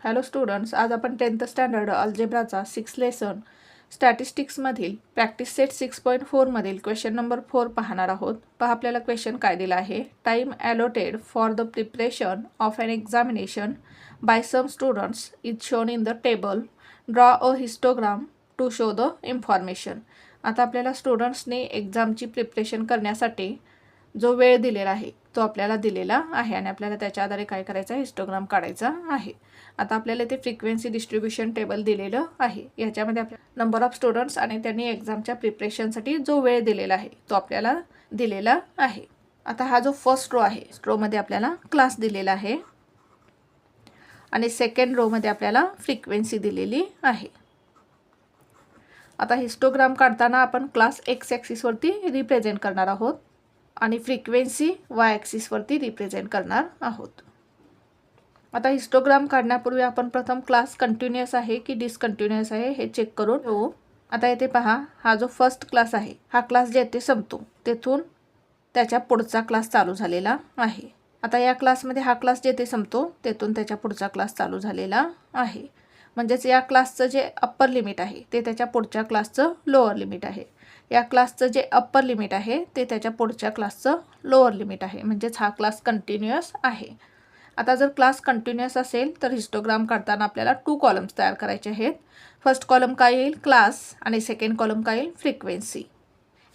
Hello students, आज आपण 10th standard अल्जेब्राचा 6 लेसन स्टॅटिस्टिक्समधील प्रॅक्टिस सेट 6.4 मधील क्वेश्चन नंबर 4 पाहणार आहोत. पहा आपल्याला क्वेश्चन काय दिला आहे. Time allotted for the preparation of an examination by some students is shown in the table. Draw a histogram to show the information. आता आपल्याला स्टुडंट्सने एक्झामची प्रिपरेशन करण्यासाठी जो वेळ दिलेला आहे तो आपल्याला दिलेला आहे आणि आपल्याला त्याच्या आधारे काय करायचं आहे, हिस्टोग्राम काढायचा आहे. आता आपल्याला इथे फ्रिक्वेन्सी डिस्ट्रीब्युशन टेबल दिलेलं आहे. याच्यामध्ये आपल्याला नंबर ऑफ स्टुडंट्स आणि त्यांनी एक्झामच्या प्रिपरेशनसाठी जो वेळ दिलेला आहे तो आपल्याला दिलेला आहे. आता हा जो फर्स्ट रो आहे, रोमध्ये आपल्याला क्लास दिलेला आहे आणि सेकंड रोमध्ये आपल्याला फ्रिक्वेन्सी दिलेली आहे. आता हिस्टोग्राम काढताना आपण क्लास एक्स ॲक्सिसवरती रिप्रेझेंट करणार आहोत आणि फ्रिक्वेन्सी वाय ॲक्सिसवरती रिप्रेझेंट करणार आहोत. आता हिस्टोग्राम काढण्यापूर्वी आपण प्रथम क्लास कंटिन्युअस आहे की डिसकंटिन्युअस आहे हे चेक करून घेऊ. आता इथे पहा, हा जो फर्स्ट क्लास आहे हा क्लास जेथे संपतो तेथून त्याच्या पुढचा क्लास चालू झालेला आहे. आता या क्लासमध्ये हा क्लास जेथे संपतो तेथून त्याच्या पुढचा क्लास चालू झालेला आहे. म्हणजेच या क्लासचं जे अप्पर लिमिट आहे ते त्याच्या पुढच्या क्लासचं लोअर लिमिट आहे. या क्लासचं जे अप्पर लिमिट आहे ते त्याच्या पुढच्या क्लासचं लोअर लिमिट आहे. म्हणजेच हा क्लास कंटिन्युअस आहे. आता जर क्लास कंटिन्युअस असेल तर हिस्टोग्राम काढताना आपल्याला 2 कॉलम्स तयार करायचे आहेत. फर्स्ट कॉलम काय येईल, क्लास, आणि सेकंड कॉलम काय येईल, फ्रिक्वेन्सी.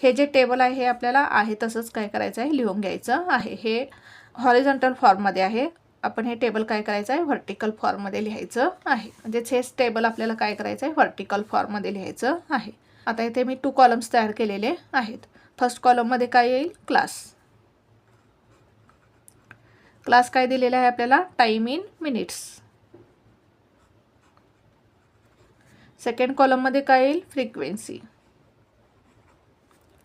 हे जे टेबल आहे हे आपल्याला आहे तसंच काय करायचं आहे, लिहून घ्यायचं आहे. हे हॉरिझॉन्टल फॉर्ममध्ये आहे. आपण हे टेबल काय करायचं आहे, व्हर्टिकल फॉर्ममध्ये लिहायचं आहे. म्हणजेच हेच टेबल आपल्याला काय करायचं आहे, व्हर्टिकल फॉर्ममध्ये लिहायचं आहे. आता इथे मी 2 कॉलम्स तयार केलेले आहेत. फर्स्ट कॉलममध्ये काय येईल, क्लास. क्लास काय दिलेला आहे आपल्याला, टाइम इन मिनिट्स. सेकंड कॉलममध्ये काय येईल, फ्रिक्वेन्सी.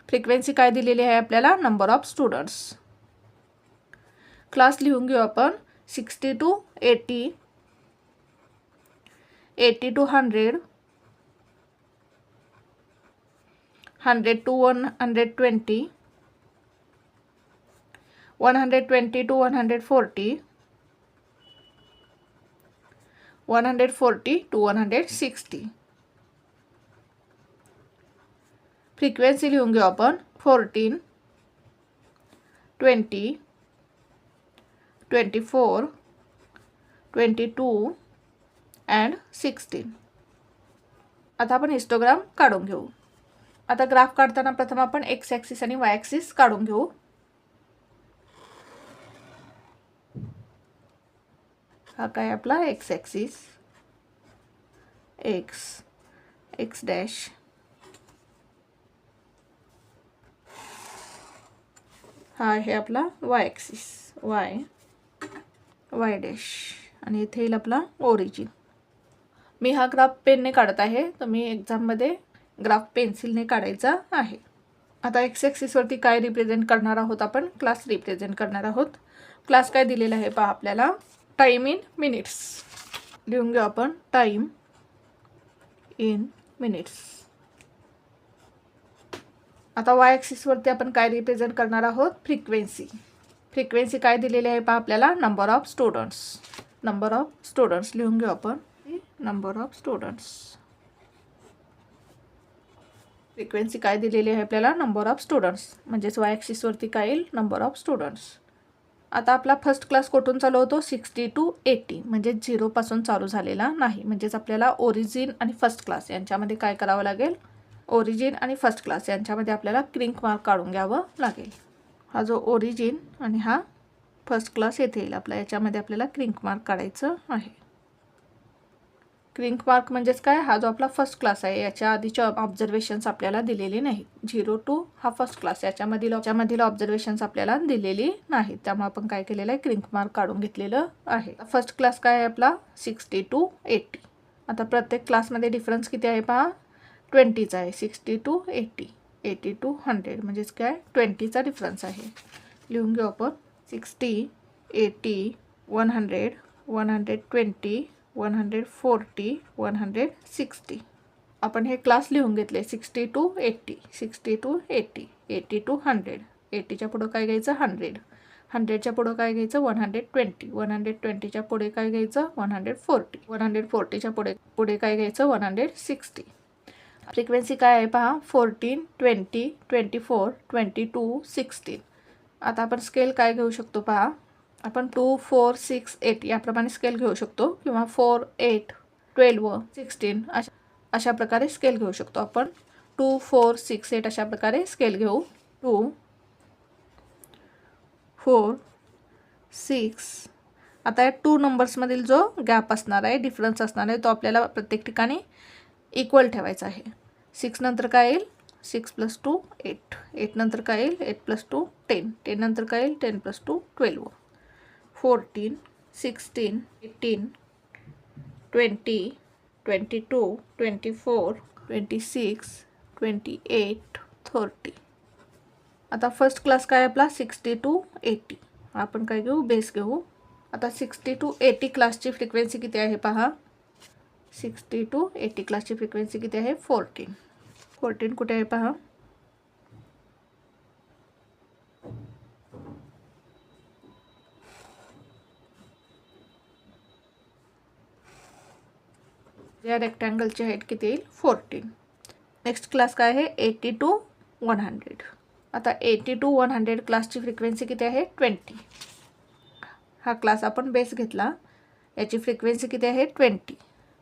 फ्रिक्वेन्सी काय दिलेली आहे आपल्याला, नंबर ऑफ स्टुडंट्स. क्लास लिहून घेऊ आपण 60 to 80, 80 to 100, 100 to 120, 120 to 140, 140 to 160. Frequency लिहून घेऊ आपण 14, 20, 24, 22 and 16. आता आपण हिस्टोग्राम काढून घेऊ. आता ग्राफ काढताना प्रथम आपण एक्स ॲक्सिस आणि वाय ॲक्सिस काढून घेऊ. हा काय आपला एक्स ॲक्सिस, एक्स डॅश, हा आहे आपला वाय ॲक्सिस, वाय डॅश, आणि इथे येईल आपला ओरिजिन. मी हा ग्राफ पेनने काढत आहे, तर मी एक्झाममध्ये ग्राफ पेन्सिलने काढायचा आहे. आता एक्स ॲक्सिसवरती काय रिप्रेझेंट करणार आहोत आपण, क्लास रिप्रेझेंट करणार आहोत. क्लास काय दिलेला आहे पहा आपल्याला, टाइम इन मिनिट्स. लिहून घेऊ आपण टाइम इन मिनिट्स. आता वाय ॲक्सिसवरती आपण काय रिप्रेझेंट करणार आहोत, फ्रिक्वेन्सी. फ्रिक्वेन्सी काय दिलेली आहे पहा आपल्याला, number of students. Number of students लिहून घेऊ आपण, नंबर ऑफ स्टुडंट्स. फ्रिक्वेन्सी काय दिलेली आहे आपल्याला, नंबर ऑफ स्टुडंट्स. म्हणजेच वाय ॲक्सिसवरती काय येईल, नंबर ऑफ स्टुडंट्स. आता आपला फर्स्ट क्लास कुठून चालू होतो, 60 to 80, म्हणजे 0 पासून चालू झालेला नाही. म्हणजेच आपल्याला ओरिजिन आणि फर्स्ट क्लास यांच्यामध्ये काय करावं लागेल, ओरिजिन आणि फर्स्ट क्लास यांच्यामध्ये आपल्याला क्रिंक मार्क काढून घ्यावं लागेल. हा जो ओरिजिन आणि हा फर्स्ट क्लास येथे येईल आपला, याच्यामध्ये आपल्याला क्रिंक मार्क काढायचं आहे. क्रिंक मार्क म्हणजेच काय, हा जो आपला फर्स्ट क्लास आहे याच्या आधीचे ऑब्झर्वेशन्स आपल्याला दिलेले नाहीत. 0 to हा फर्स्ट क्लास याच्यामधील ऑब्झर्वेशन्स आपल्याला दिलेली नाहीत. त्यामुळे आपण काय केलेलं आहे, क्रिंक मार्क काढून घेतलेलं आहे. फर्स्ट क्लास काय आहे आपला, 60 to 80. आता प्रत्येक क्लासमध्ये डिफरन्स किती आहे पहा, 20चा आहे. 60 to 80, 80 to 100, म्हणजेच काय 20चा डिफरन्स आहे. लिहून घेऊ आपण 60, 80, 100, 120, 140, 160. आपण हे क्लास लिहून घेतले 60 to 80, 60 to 80, 80 to 100. 80च्या पुढं काय घ्यायचं, 100. 100च्या पुढं काय घ्यायचं 120, 120च्या पुढे काय घ्यायचं 140, 140च्या पुढे काय घ्यायचं 160. फ्रिक्वेन्सी काय आहे पहा 14, 20, 24, 22, 16. आता आपण स्केल काय घेऊ शकतो पहा, आपण 2, 4, 6, 8 याप्रमाणे स्केल घेऊ शकतो किंवा 4, 8, 12, 16 अशा प्रकारे स्केल घेऊ शकतो आपण. 2, 4, 6, 8 अशा प्रकारे स्केल घेऊ. 2, 4, 6. आता या 2 नंबर्समधील जो गॅप असणार आहे, डिफरन्स असणार आहे, तो आपल्याला प्रत्येक ठिकाणी इक्वल ठेवायचा आहे. 6 नंतर काय येईल 6 + 2 8, 8 नंतर काय येईल 8 + 2 10, 10 नंतर काय येईल 10 + 2 12, 14, 16, 18, 20, 22, 24, 26, 28, 30. आता फर्स्ट क्लास काय आपला 60 to 80. आपण काय घेऊ बेस घेऊ. आता 60 to 80 क्लासची फ्रिक्वेन्सी किती आहे पहा. 60 to 80 क्लासची फ्रिक्वेन्सी किती आहे 14. 14 कुठे आहे पहा. या रेक्टँगलची हाईट किती येईल 14. नेक्स्ट क्लास काय आहे 80 to 100. आता 80 to 100 क्लासची फ्रिक्वेन्सी किती आहे 20. हा क्लास आपण बेस घेतला, याची फ्रिक्वेन्सी किती आहे 20.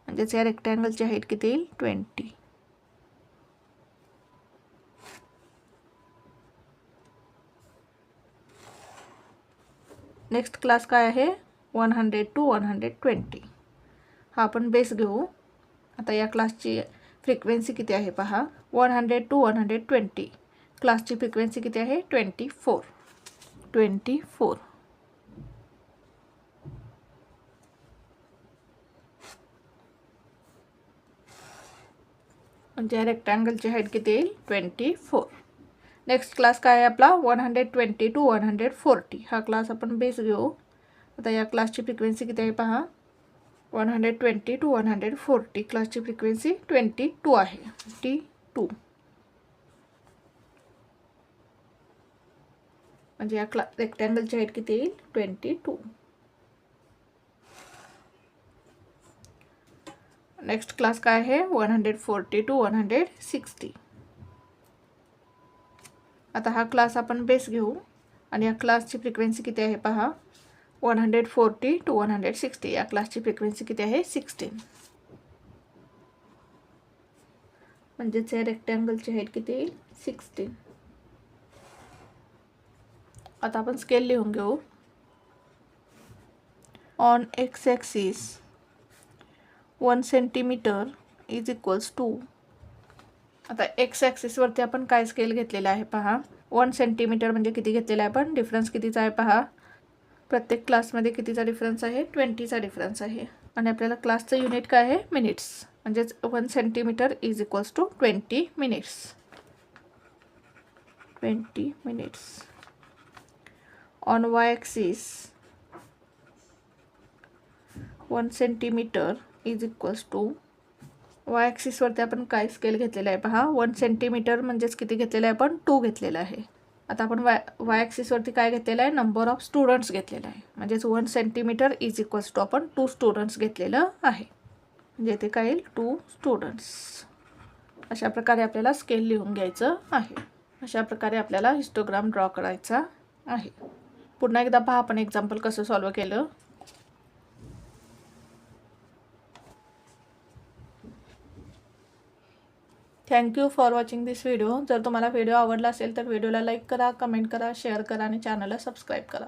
म्हणजेच या रेक्टँगलची हाईट किती येईल 20. नेक्स्ट क्लास काय आहे 100 to 120. हा आपण बेस घेऊ. आता या क्लासची फ्रिक्वेन्सी किती आहे पहा 100 to 120. क्लासची फ्रिक्वेन्सी किती आहे 24. 24. म्हणजे या रेक्टँगलची हाईट किती येईल 24. नेक्स्ट क्लास काय आहे आपला 120 to 140. हा क्लास आपण बेस घेऊ. आता या क्लासची फ्रिक्वेन्सी किती आहे पहा 120 to 140. क्लासची फ्रिक्वेन्सी 22 आहे 22. म्हणजे या रेक्टँगलची हाईट किती येईल 22. नेक्स्ट क्लास काय आहे 140 to 160. आता हा क्लास आपण बेस घेऊ आणि या क्लासची फ्रिक्वेन्सी किती आहे पहा 140 to 160. या क्लासची फ्रिक्वेन्सी किती आहे 16. म्हणजेच या रेक्टँगलची हाईट किती येईल 16. आता आपण स्केल लिहून घेऊ. On x axis 1 centimetre is equals to. आता एक्स ॲक्सिसवरती आपण काय स्केल घेतलेला आहे पहा 1 सेंटीमीटर म्हणजे किती घेतलेला आहे आपण, डिफरन्स कितीचा आहे पहा. प्रत्येक क्लासमध्ये कितीचा डिफरन्स आहे 20चा डिफरन्स आहे. आणि आपल्याला क्लासचं युनिट काय आहे मिनिट्स. म्हणजेच 1 centimetre is equals to 20 minutes. 20 minutes. On y axis 1 centimetre is equals to. Y ॲक्सिसवरती आपण काय स्केल घेतलेला आहे पहा 1 सेंटीमीटर म्हणजेच किती घेतलेलं आहे आपण 2 घेतलेलं आहे. आता आपण वाय ॲक्सिसवरती काय घेतलेलं आहे नंबर ऑफ स्टुडंट्स घेतलेलं आहे. म्हणजेच 1 सेंटीमीटर इज इक्वल्स टू आपण 2 स्टुडंट्स घेतलेलं आहे. म्हणजे इथे काय येईल 2 स्टुडंट्स. अशा प्रकारे आपल्याला स्केल लिहून घ्यायचं आहे. अशा प्रकारे आपल्याला हिस्टोग्राम ड्रॉ करायचा आहे. पुन्हा एकदा पहा आपण एक्झाम्पल कसं सॉल्व केलं. Thank you for watching this video. जर तुम्हाला व्हिडिओ आवडला असेल तर व्हिडिओला लाईक करा, कमेंट करा, शेअर करा आणि चॅनलला सबस्क्राईब करा.